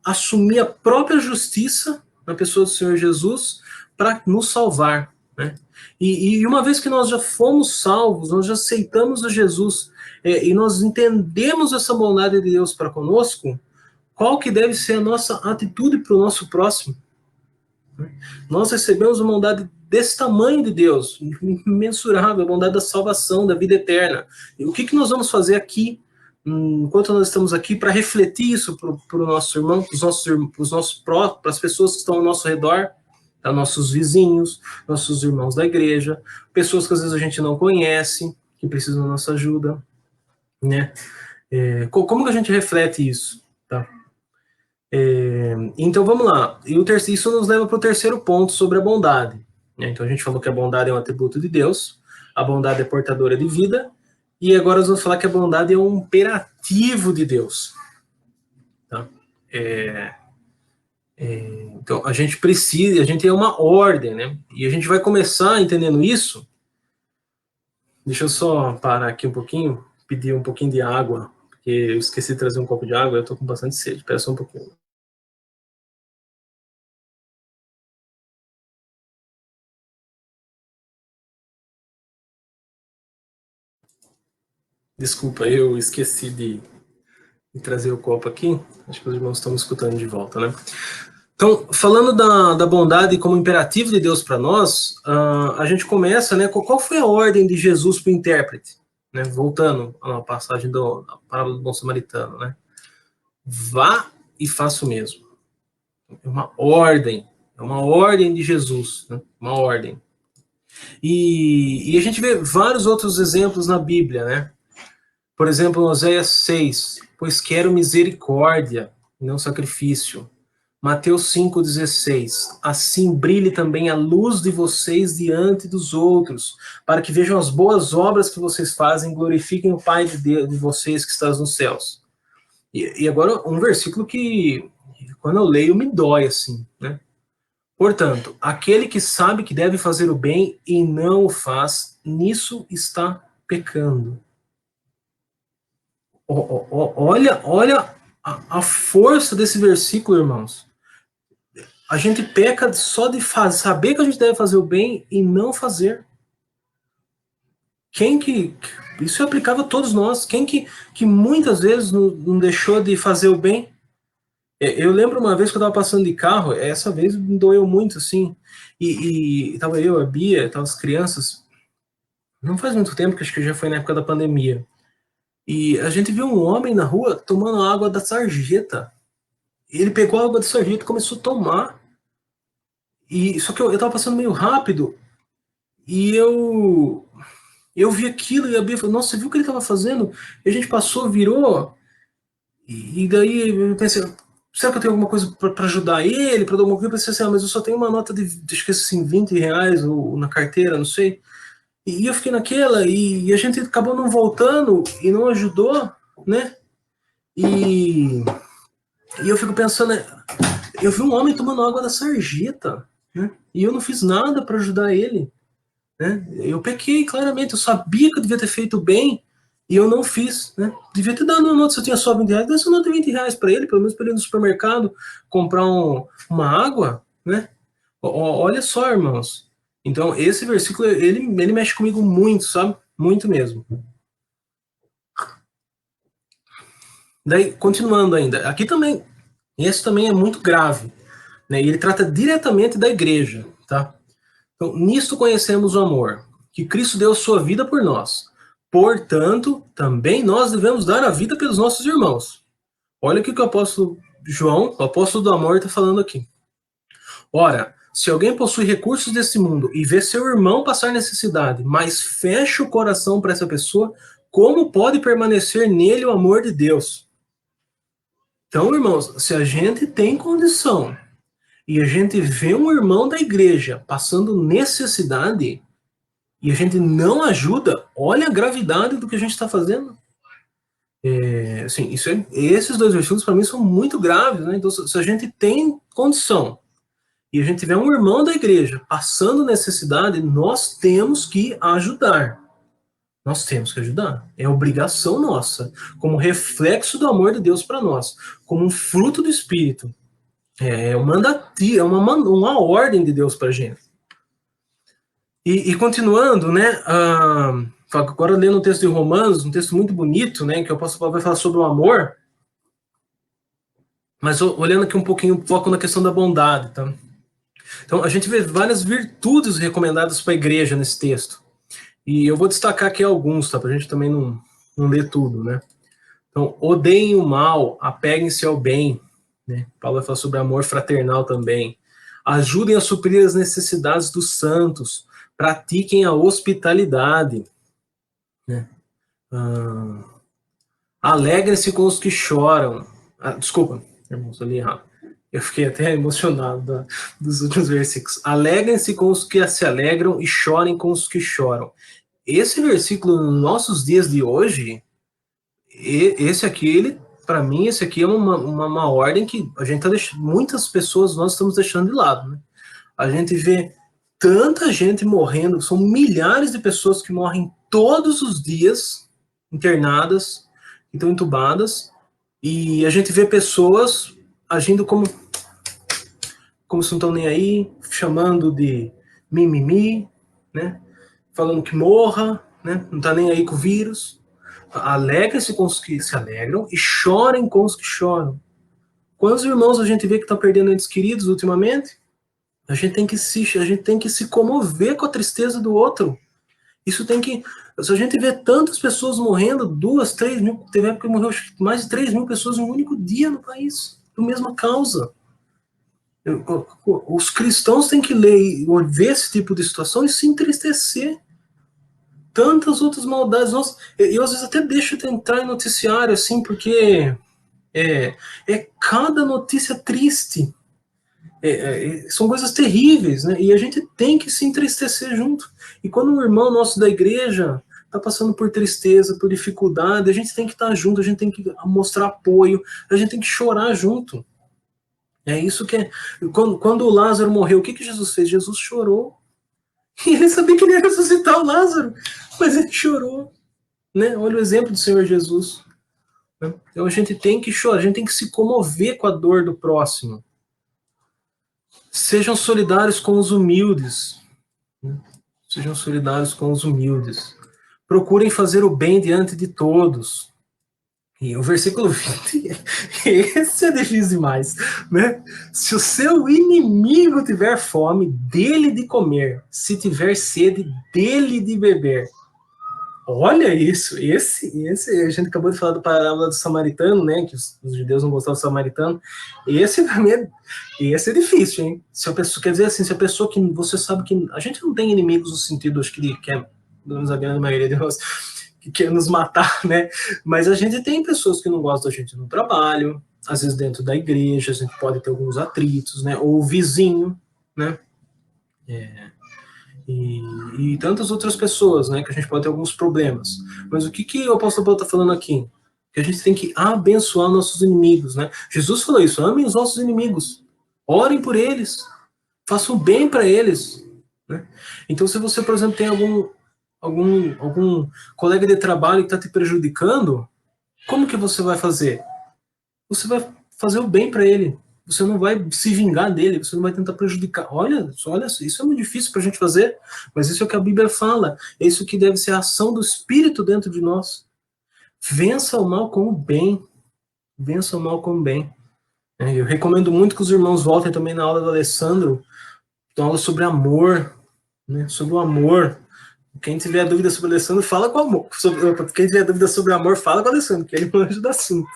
assumir a própria justiça na pessoa do Senhor Jesus para nos salvar, né? E uma vez que nós já fomos salvos, nós já aceitamos a Jesus, e nós entendemos essa bondade de Deus para conosco, qual que deve ser a nossa atitude para o nosso próximo? Nós recebemos uma bondade desse tamanho de Deus, imensurável, a bondade da salvação, da vida eterna. E o que nós vamos fazer aqui, enquanto nós estamos aqui, para refletir isso para o nosso irmão, para as pessoas que estão ao nosso redor, tá? Nossos vizinhos, nossos irmãos da igreja, pessoas que às vezes a gente não conhece, que precisam da nossa ajuda, né? Como que a gente reflete isso? Tá? Então vamos lá, isso nos leva para o terceiro ponto sobre a bondade, né? Então a gente falou que a bondade é um atributo de Deus, a bondade é portadora de vida, e agora nós vamos falar que a bondade é um imperativo de Deus, tá? Então a gente tem uma ordem, né? E a gente vai começar entendendo isso. Deixa eu só parar aqui um pouquinho, pedir um pouquinho de água, porque eu esqueci de trazer um copo de água, eu tô com bastante sede. Espera só um pouquinho. Desculpa, eu esqueci de trazer o copo aqui. Acho que os irmãos estão me escutando de volta, né? Então, falando da bondade como imperativo de Deus para nós, a gente começa, né? Qual foi a ordem de Jesus para o intérprete? Né, voltando à passagem da parábola do bom samaritano, né? Vá e faça o mesmo. É uma ordem de Jesus, né? Uma ordem. E a gente vê vários outros exemplos na Bíblia, né? Por exemplo, Oséias 6, pois quero misericórdia e não sacrifício. Mateus 5,16, assim brilhe também a luz de vocês diante dos outros, para que vejam as boas obras que vocês fazem e glorifiquem o Pai de vocês que está nos céus. E agora um versículo que, quando eu leio, me dói assim, né? Portanto, aquele que sabe que deve fazer o bem e não o faz, nisso está pecando. Olha a força desse versículo, irmãos. A gente peca só de saber que a gente deve fazer o bem e não fazer. Isso é aplicável a todos nós. Quem que muitas vezes não deixou de fazer o bem? Eu lembro uma vez que eu estava passando de carro, essa vez me doeu muito, assim, e estava eu, a Bia, estavam as crianças, não faz muito tempo, que acho que já foi na época da pandemia, e a gente viu um homem na rua tomando água da sarjeta. Ele pegou a água da sarjeta e começou a tomar. Só que eu estava passando meio rápido, e eu vi aquilo, e a Bia falou, nossa, você viu o que ele estava fazendo? E a gente passou, virou, e daí eu pensei, será que eu tenho alguma coisa para ajudar ele, para dar alguma coisa? Eu pensei assim, mas eu só tenho uma nota de acho que assim, R$20 ou na carteira, não sei. E eu fiquei naquela, e a gente acabou não voltando, e não ajudou, né? E eu fico pensando, eu vi um homem tomando água da sarjeta, né? E eu não fiz nada para ajudar ele, né? Eu pequei, claramente, eu sabia que eu devia ter feito bem, e eu não fiz, né? Devia ter dado uma nota, se eu tinha só R$20, dá essa nota de R$20 para ele, pelo menos para ele ir no supermercado comprar uma água, né? Olha só, irmãos. Então, esse versículo, ele mexe comigo muito, sabe? Muito mesmo. Daí, continuando ainda, aqui também, esse também é muito grave, né? E ele trata diretamente da igreja, tá? Então, nisto conhecemos o amor, que Cristo deu sua vida por nós. Portanto, também nós devemos dar a vida pelos nossos irmãos. Olha o que o apóstolo João, o apóstolo do amor, está falando aqui. Ora, Se alguém possui recursos desse mundo e vê seu irmão passar necessidade, mas fecha o coração para essa pessoa, como pode permanecer nele o amor de Deus? Então, irmãos, se a gente tem condição e a gente vê um irmão da igreja passando necessidade e a gente não ajuda, olha a gravidade do que a gente está fazendo. Assim, esses dois versículos para mim são muito graves, né? Então, se a gente tem condição e a gente tiver um irmão da igreja passando necessidade, nós temos que ajudar. Nós temos que ajudar. É obrigação nossa, como reflexo do amor de Deus para nós, como um fruto do Espírito. É uma ordem de Deus para a gente. E continuando, né? Agora lendo o texto de Romanos, um texto muito bonito, né? Que o apóstolo Paulo vai falar sobre o amor. Mas olhando aqui um pouquinho, foco na questão da bondade, tá? Então, a gente vê várias virtudes recomendadas para a igreja nesse texto. E eu vou destacar aqui alguns, tá? Para a gente também não ler tudo, né? Então, odeiem o mal, apeguem-se ao bem. Né? Paulo vai falar sobre amor fraternal também. Ajudem a suprir as necessidades dos santos. Pratiquem a hospitalidade. Né? Alegrem-se com os que choram. Desculpa, irmãos, eu li errado. Eu fiquei até emocionado dos últimos versículos. Alegrem-se com os que se alegram e chorem com os que choram. Esse versículo, nos nossos dias de hoje, esse aqui, para mim, esse aqui é uma ordem que a gente muitas pessoas nós estamos deixando de lado. Né? A gente vê tanta gente morrendo, são milhares de pessoas que morrem todos os dias, internadas, que estão entubadas, e a gente vê pessoas agindo como se não estão nem aí, chamando de mimimi, né? Falando que morra, né? Não está nem aí com o vírus. Alegrem-se com os que se alegram e chorem com os que choram. Quantos irmãos a gente vê que estão perdendo entes queridos ultimamente? A gente tem que se comover com a tristeza do outro. Isso tem que... Se a gente vê tantas pessoas morrendo, 2, 3 mil... Teve época que morreu mais de 3 mil pessoas em um único dia no país, por mesma causa. Os cristãos têm que ler e ver esse tipo de situação e se entristecer. Tantas outras maldades. Eu às vezes até deixo de entrar em noticiário, assim, porque é cada notícia triste. São coisas terríveis, né? E a gente tem que se entristecer junto. E quando um irmão nosso da igreja está passando por tristeza, por dificuldade, a gente tem que estar junto, a gente tem que mostrar apoio, a gente tem que chorar junto. É isso que é. Quando o Lázaro morreu, o que Jesus fez? Jesus chorou. E ele sabia que ele ia ressuscitar o Lázaro, mas ele chorou. Né? Olha o exemplo do Senhor Jesus. Então a gente tem que chorar, a gente tem que se comover com a dor do próximo. Sejam solidários com os humildes. Sejam solidários com os humildes. Procurem fazer o bem diante de todos. E o versículo 20, esse é difícil demais, né? Se o seu inimigo tiver fome, dele de comer. Se tiver sede, dele de beber. Olha isso, esse a gente acabou de falar da parábola do samaritano, né? Que os judeus não gostavam do samaritano. Esse também esse é difícil, hein? Se a pessoa, quer dizer assim, se a pessoa que você sabe que a gente não tem inimigos no sentido, acho que é, pelo menos a grande maioria de nós, que quer nos matar, né? Mas a gente tem pessoas que não gostam da gente no trabalho, às vezes dentro da igreja, a gente pode ter alguns atritos, né? Ou o vizinho, né? E tantas outras pessoas, né? Que a gente pode ter alguns problemas. Mas o que o apóstolo Paulo está falando aqui? Que a gente tem que abençoar nossos inimigos, né? Jesus falou isso, amem os nossos inimigos, orem por eles, façam bem para eles, né? Então, se você, por exemplo, tem algum colega de trabalho que está te prejudicando, como que você vai fazer? Você vai fazer o bem para ele. Você não vai se vingar dele, você não vai tentar prejudicar. Olha, isso é muito difícil para a gente fazer, mas isso é o que a Bíblia fala. É isso que deve ser a ação do Espírito dentro de nós. Vença o mal com o bem. Vença o mal com o bem. Eu recomendo muito que os irmãos voltem também na aula do Alessandro, na aula sobre amor, né? Sobre o amor. Quem tiver dúvida sobre o Alessandro, fala com o amor. Quem tiver dúvida sobre o amor, fala com o Alessandro, que ele manja do assunto,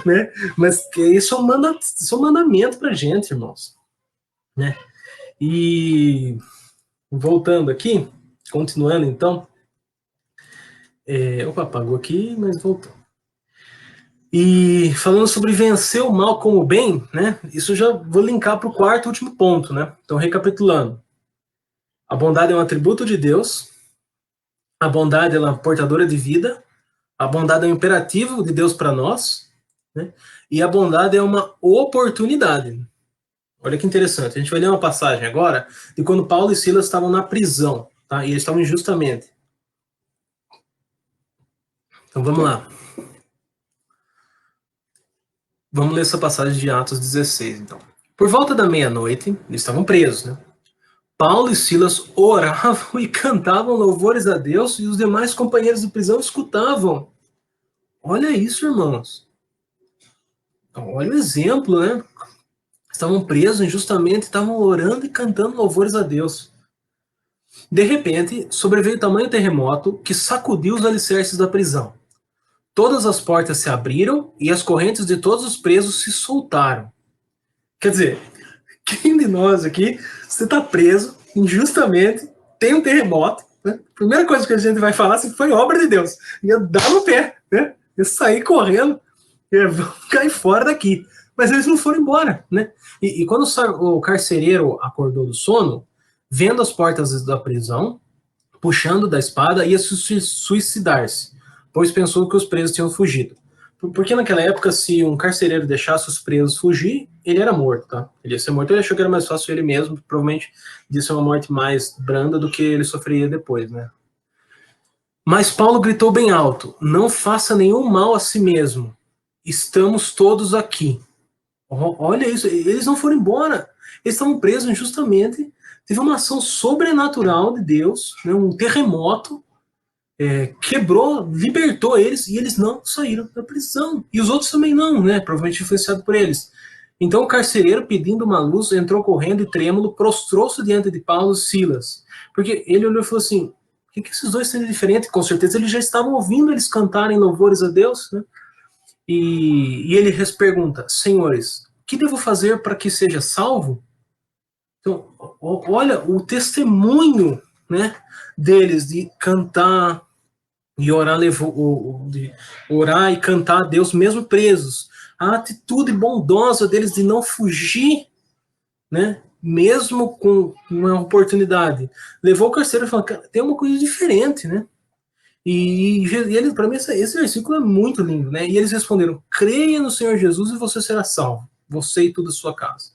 né? Mas isso é um mandamento pra gente, irmãos, né? E voltando aqui, continuando então, opa, apagou aqui, mas voltou. E falando sobre vencer o mal com o bem, né? Isso já vou linkar para o quarto e último ponto, né? Então, recapitulando. A bondade é um atributo de Deus, a bondade ela é portadora de vida, a bondade é um imperativo de Deus para nós, né? E a bondade é uma oportunidade. Olha que interessante. A gente vai ler uma passagem agora de quando Paulo e Silas estavam na prisão, tá? E eles estavam injustamente. Então vamos lá. Vamos ler essa passagem de Atos 16, então. Por volta da meia-noite, eles estavam presos, né? Paulo e Silas oravam e cantavam louvores a Deus e os demais companheiros de prisão escutavam. Olha isso, irmãos. Olha o exemplo, né? Estavam presos injustamente, estavam orando e cantando louvores a Deus. De repente, sobreveio tamanho terremoto que sacudiu os alicerces da prisão. Todas as portas se abriram e as correntes de todos os presos se soltaram. Quer dizer, quem de nós aqui, você está preso injustamente, tem um terremoto, né? A primeira coisa que a gente vai falar assim, foi obra de Deus. Ia dar no pé, né? Ia sair correndo, ia cair fora daqui. Mas eles não foram embora, né? E quando o carcereiro acordou do sono, vendo as portas da prisão, puxando da espada, ia suicidar-se, pois pensou que os presos tinham fugido. Porque naquela época, se um carcereiro deixasse os presos fugir, ele era morto, tá? Ele ia ser morto, ele achou que era mais fácil ele mesmo, provavelmente de ser uma morte mais branda do que ele sofreria depois, né? Mas Paulo gritou bem alto, não faça nenhum mal a si mesmo, estamos todos aqui. Olha isso, eles não foram embora, eles estavam presos injustamente, teve uma ação sobrenatural de Deus, né, um terremoto, quebrou, libertou eles, e eles não saíram da prisão. E os outros também não, né? Provavelmente influenciado por eles. Então o carcereiro, pedindo uma luz, entrou correndo e trêmulo, prostrou-se diante de Paulo e Silas. Porque ele olhou e falou assim, o que esses dois têm de diferente? Com certeza eles já estavam ouvindo eles cantarem louvores a Deus, né? E ele lhes pergunta, senhores, o que devo fazer para que seja salvo? Então, olha o testemunho, né, deles de cantar e orar, de orar e cantar a Deus mesmo presos. A atitude bondosa deles de não fugir, né, mesmo com uma oportunidade. Levou o carcereiro e falou, cara, tem uma coisa diferente, né? E ele, para mim, esse versículo é muito lindo, né? E eles responderam, creia no Senhor Jesus e você será salvo, você e toda a sua casa.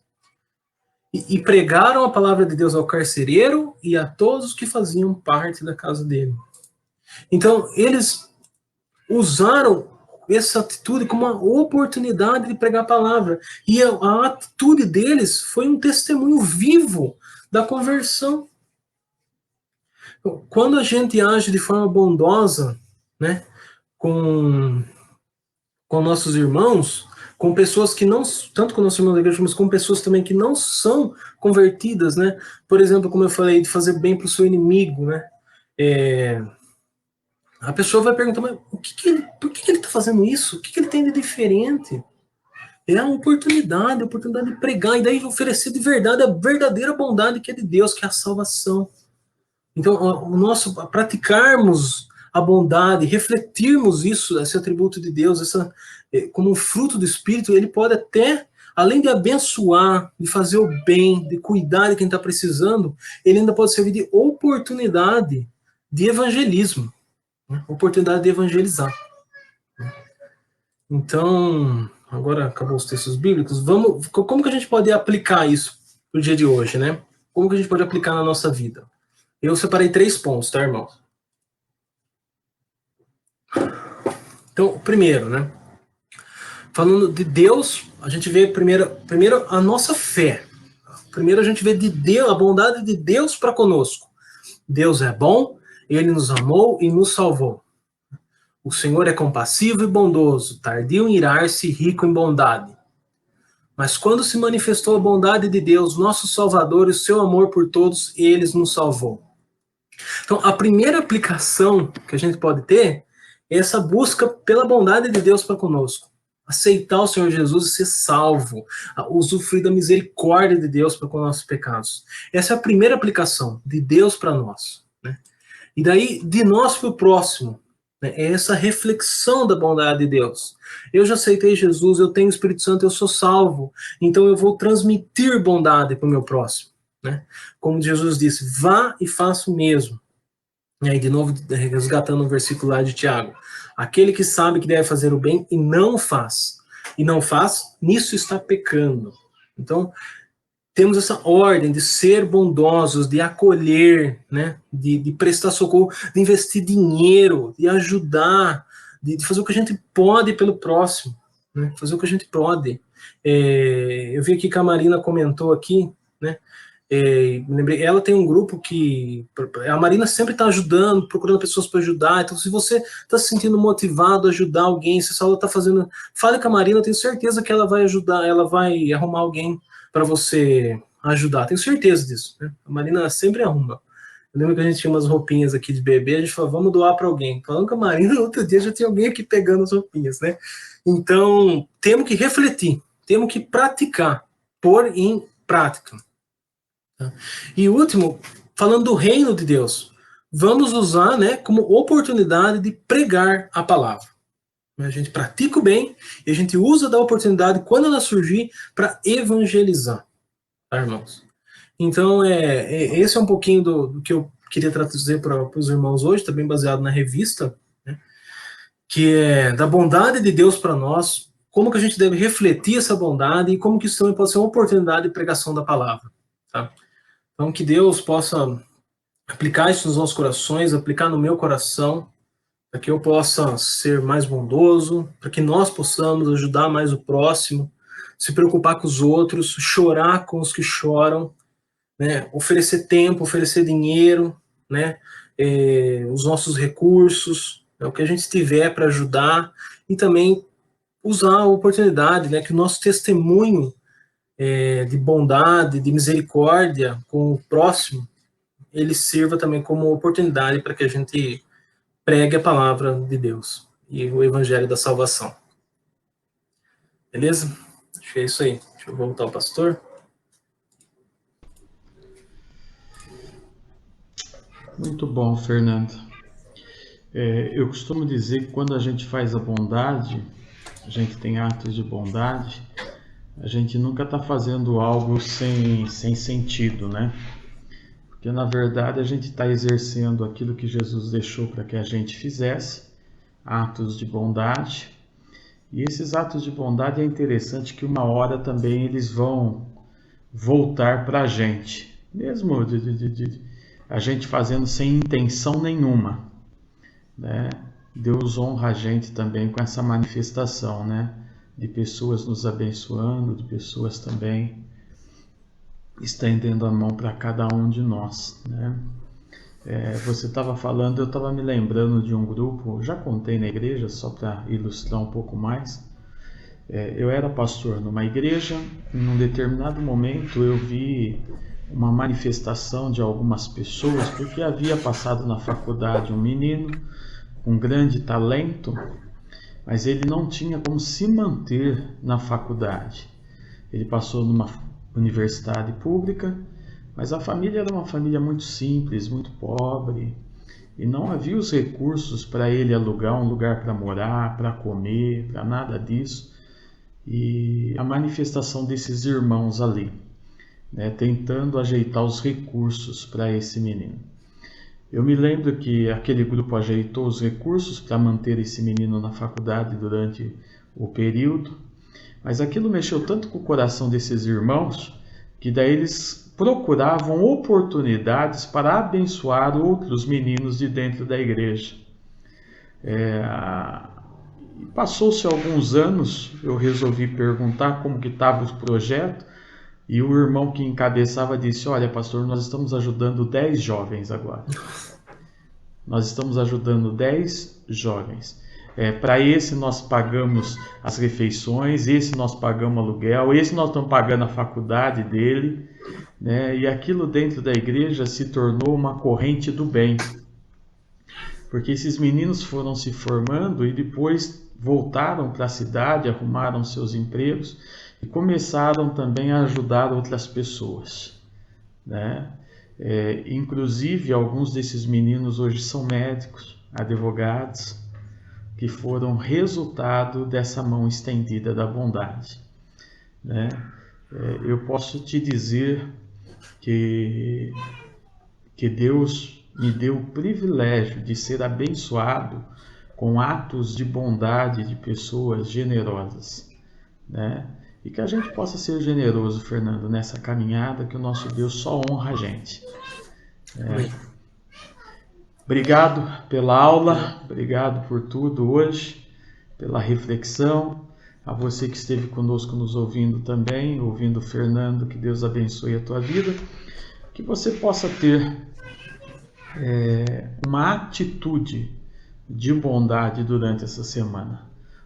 E pregaram a palavra de Deus ao carcereiro e a todos que faziam parte da casa dele. Então, eles usaram essa atitude como uma oportunidade de pregar a palavra. E a atitude deles foi um testemunho vivo da conversão. Quando a gente age de forma bondosa, né, com nossos irmãos, com pessoas que não, tanto com nossos irmãos da igreja, mas com pessoas também que não são convertidas, né? Por exemplo, como eu falei, de fazer bem para o seu inimigo, né? A pessoa vai perguntar, mas por que ele está fazendo isso? O que ele tem de diferente? É a oportunidade de pregar, e daí oferecer de verdade a verdadeira bondade que é de Deus, que é a salvação. Então, o nosso praticarmos a bondade, refletirmos isso, esse atributo de Deus, como um fruto do Espírito, ele pode até, além de abençoar, de fazer o bem, de cuidar de quem está precisando, ele ainda pode servir de oportunidade de evangelismo, né? Oportunidade de evangelizar. Então, agora acabou os textos bíblicos, como que a gente pode aplicar isso no dia de hoje, né? Como que a gente pode aplicar na nossa vida? Eu separei 3 pontos, tá, irmãos? Então, primeiro, né? Falando de Deus, a gente vê primeiro a nossa fé. Primeiro a gente vê de Deus, a bondade de Deus para conosco. Deus é bom, ele nos amou e nos salvou. O Senhor é compassivo e bondoso, tardio em irar-se e rico em bondade. Mas quando se manifestou a bondade de Deus, nosso Salvador, e o seu amor por todos, ele nos salvou. Então, a primeira aplicação que a gente pode ter é essa busca pela bondade de Deus para conosco. aceitar o Senhor Jesus e ser salvo, usufruir da misericórdia de Deus para com nossos pecados. Essa é a primeira aplicação de Deus para nós, né? E daí, de nós para o próximo, né? É essa reflexão da bondade de Deus. Eu já aceitei Jesus, eu tenho o Espírito Santo, eu sou salvo, então eu vou transmitir bondade para o meu próximo, né? Como Jesus disse, vá e faça o mesmo. E aí, de novo, resgatando o versículo lá de Tiago. Aquele que sabe que deve fazer o bem e não faz, nisso está pecando. Então, temos essa ordem de ser bondosos, de acolher, né? De prestar socorro, de investir dinheiro, de ajudar, de fazer o que a gente pode pelo próximo, né? Fazer o que a gente pode. Eu vi aqui que a Marina comentou aqui, né? Me lembrei, ela tem um grupo que a Marina sempre está ajudando, procurando pessoas para ajudar. Então, se você está se sentindo motivado a ajudar alguém, se ela está fazendo, fale com a Marina, eu tenho certeza que ela vai ajudar, ela vai arrumar alguém para você ajudar, tenho certeza disso, né? A Marina sempre arruma. Eu lembro que a gente tinha umas roupinhas aqui de bebê, a gente falou, vamos doar para alguém. Falando com a Marina, no outro dia já tinha alguém aqui pegando as roupinhas, né? Então, temos que refletir, temos que praticar, pôr em prática. E último, falando do reino de Deus, vamos usar, né, como oportunidade de pregar a palavra. A gente pratica o bem e a gente usa da oportunidade, quando ela surgir, para evangelizar, tá, irmãos? Então, esse é um pouquinho do que eu queria trazer para os irmãos hoje, também baseado na revista, né, que é da bondade de Deus para nós, como que a gente deve refletir essa bondade e como que isso também pode ser uma oportunidade de pregação da palavra, tá? Então, que Deus possa aplicar isso nos nossos corações, aplicar no meu coração, para que eu possa ser mais bondoso, para que nós possamos ajudar mais o próximo, se preocupar com os outros, chorar com os que choram, né? Oferecer tempo, oferecer dinheiro, né? Os nossos recursos, né? O que a gente tiver para ajudar, e também usar a oportunidade, né? Que o nosso testemunho de bondade, de misericórdia com o próximo, ele sirva também como oportunidade para que a gente pregue a palavra de Deus e o evangelho da salvação. Beleza? Acho que é isso aí. Deixa eu voltar ao pastor. Muito bom, Fernando. Eu costumo dizer que quando a gente faz a bondade, a gente tem atos de bondade, a gente nunca está fazendo algo sem sentido, né? Porque na verdade a gente está exercendo aquilo que Jesus deixou para que a gente fizesse, atos de bondade. E esses atos de bondade é interessante que uma hora também eles vão voltar para a gente, mesmo a gente fazendo sem intenção nenhuma, né? Deus honra a gente também com essa manifestação, né? De pessoas nos abençoando, de pessoas também estendendo a mão para cada um de nós, né? Você estava falando, eu estava me lembrando de um grupo, já contei na igreja, só para ilustrar um pouco mais. Eu era pastor numa igreja, em um determinado momento eu vi uma manifestação de algumas pessoas, porque havia passado na faculdade um menino com grande talento, mas ele não tinha como se manter na faculdade. Ele passou numa universidade pública, mas a família era uma família muito simples, muito pobre, e não havia os recursos para ele alugar um lugar para morar, para comer, para nada disso. E a manifestação desses irmãos ali, né, tentando ajeitar os recursos para esse menino. Eu me lembro que aquele grupo ajeitou os recursos para manter esse menino na faculdade durante o período, mas aquilo mexeu tanto com o coração desses irmãos que daí eles procuravam oportunidades para abençoar outros meninos de dentro da igreja. Passou-se alguns anos, eu resolvi perguntar como que estava o projeto, e o irmão que encabeçava disse: olha, pastor, nós estamos ajudando 10 jovens agora. Nós estamos ajudando 10 jovens. Para esse nós pagamos as refeições, esse nós pagamos aluguel, esse nós estamos pagando a faculdade dele, né? E aquilo dentro da igreja se tornou uma corrente do bem. porque esses meninos foram se formando e depois voltaram para a cidade, arrumaram seus empregos e começaram também a ajudar outras pessoas, né? Inclusive, alguns desses meninos hoje são médicos, advogados, que foram resultado dessa mão estendida da bondade, né? Eu posso te dizer que Deus me deu o privilégio de ser abençoado com atos de bondade de pessoas generosas, né? E que a gente possa ser generoso, Fernando, nessa caminhada, que o nosso Deus só honra a gente. Obrigado pela aula, obrigado por tudo hoje, pela reflexão. A você que esteve conosco nos ouvindo também, ouvindo o Fernando, que Deus abençoe a tua vida. Que você possa ter uma atitude de bondade durante essa semana.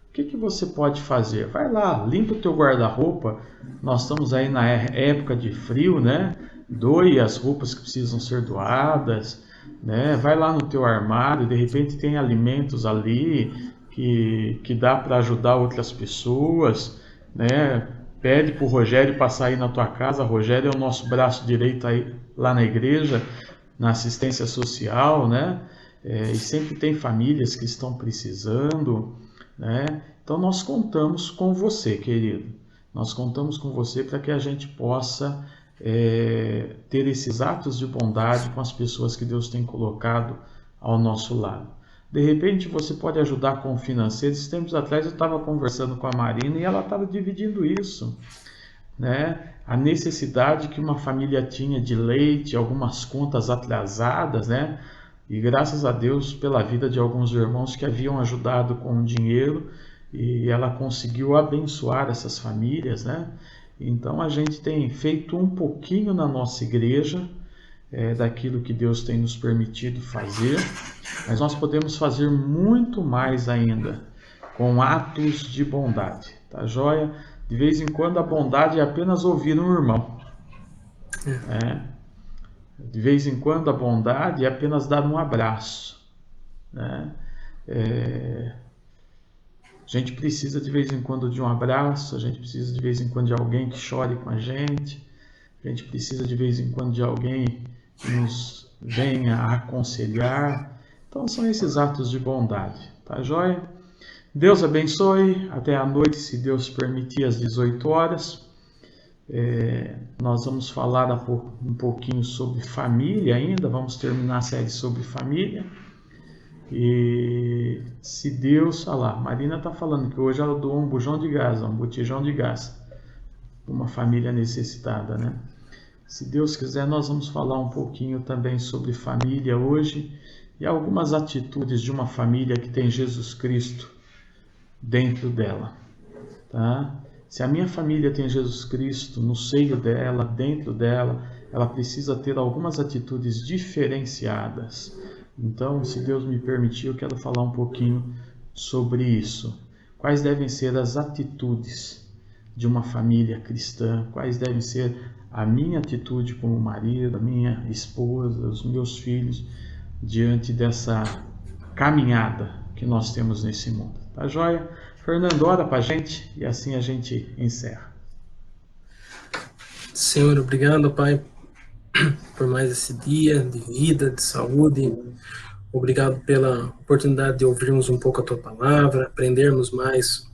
O que você pode fazer? Vai lá, limpa o teu guarda-roupa. Nós estamos aí na época de frio, né? Doe as roupas que precisam ser doadas, né? Vai lá no teu armário, de repente tem alimentos ali que dá para ajudar outras pessoas, né? Pede para o Rogério passar aí na tua casa. Rogério é o nosso braço direito aí lá na igreja, na assistência social, né? E sempre tem famílias que estão precisando, né? Então nós contamos com você, querido. Nós contamos com você para que a gente possa ter esses atos de bondade com as pessoas que Deus tem colocado ao nosso lado. De repente você pode ajudar com o financeiro. Esses tempos atrás eu estava conversando com a Marina e ela estava dividindo isso, né? A necessidade que uma família tinha de leite, algumas contas atrasadas, né? E graças a Deus pela vida de alguns irmãos que haviam ajudado com dinheiro, e ela conseguiu abençoar essas famílias, né? Então a gente tem feito um pouquinho na nossa igreja, daquilo que Deus tem nos permitido fazer, mas nós podemos fazer muito mais ainda com atos de bondade, tá joia? De vez em quando a bondade é apenas ouvir um irmão. De vez em quando a bondade é apenas dar um abraço, né? A gente precisa de vez em quando de um abraço, a gente precisa de vez em quando de alguém que chore com a gente precisa de vez em quando de alguém que nos venha aconselhar. Então são esses atos de bondade, tá joia? Deus abençoe, até a noite, se Deus permitir, às 18 horas. Nós vamos falar um pouquinho sobre família ainda, vamos terminar a série sobre família. E se Deus falar, Marina está falando que hoje ela doou um bujão de gás, um botijão de gás, para uma família necessitada, né? Se Deus quiser, nós vamos falar um pouquinho também sobre família hoje e algumas atitudes de uma família que tem Jesus Cristo dentro dela, tá? Se a minha família tem Jesus Cristo no seio dela, dentro dela, ela precisa ter algumas atitudes diferenciadas. Então, se Deus me permitir, eu quero falar um pouquinho sobre isso. Quais devem ser as atitudes de uma família cristã? Quais devem ser a minha atitude como marido, a minha esposa, os meus filhos, diante dessa caminhada que nós temos nesse mundo? Tá joia? Fernando, ora pra gente e assim a gente encerra. Senhor, obrigado, Pai, por mais esse dia de vida, de saúde. Obrigado pela oportunidade de ouvirmos um pouco a Tua palavra, aprendermos mais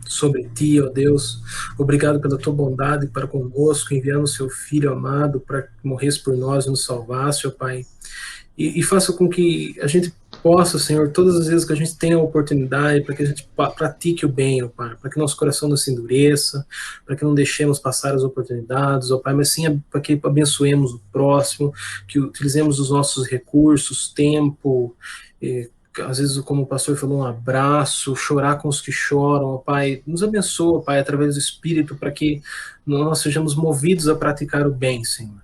sobre Ti, ó Deus. Obrigado pela Tua bondade para conosco, enviando o Seu Filho amado para que morresse por nós e nos salvasse, ó Pai. E faça com que a gente possa, Senhor, todas as vezes que a gente tenha a oportunidade, para que a gente pratique o bem, ó Pai, para que nosso coração não se endureça, para que não deixemos passar as oportunidades, ó Pai, mas sim para que abençoemos o próximo, que utilizemos os nossos recursos, tempo, às vezes, como o pastor falou, um abraço, chorar com os que choram, ó Pai, nos abençoa, Pai, através do Espírito, para que nós sejamos movidos a praticar o bem, Senhor.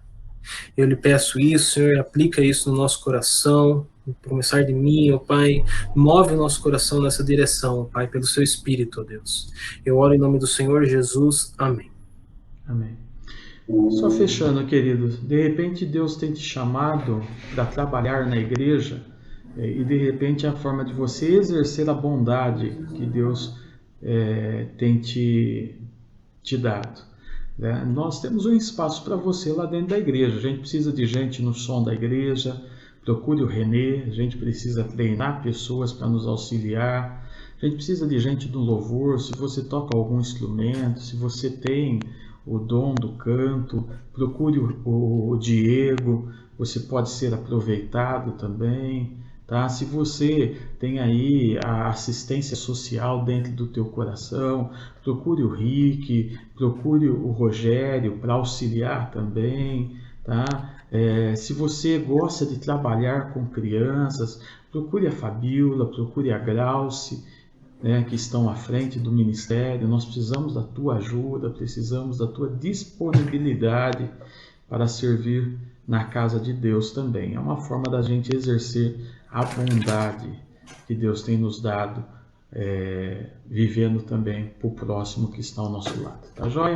Eu lhe peço isso, Senhor, aplica isso no nosso coração, começar de mim, ó Pai, move o nosso coração nessa direção, ó Pai, pelo seu Espírito, ó Deus. Eu oro em nome do Senhor Jesus, amém. Amém. Só fechando, queridos, de repente Deus tem te chamado para trabalhar na igreja e de repente é a forma de você exercer a bondade que Deus tem te dado. Né? Nós temos um espaço para você lá dentro da igreja. A gente precisa de gente no som da igreja. Procure o Renê. A gente precisa treinar pessoas para nos auxiliar. A gente precisa de gente do louvor. Se você toca algum instrumento, se você tem o dom do canto, procure o Diego. Você pode ser aproveitado também. Tá? Se você tem aí a assistência social dentro do teu coração, procure o Rick, procure o Rogério para auxiliar também. Tá? Se você gosta de trabalhar com crianças, procure a Fabiola, procure a Grauce, né, que estão à frente do ministério. Nós precisamos da tua ajuda, precisamos da tua disponibilidade para servir na casa de Deus também. É uma forma da gente exercer a bondade que Deus tem nos dado, vivendo também para o próximo que está ao nosso lado. Tá joia?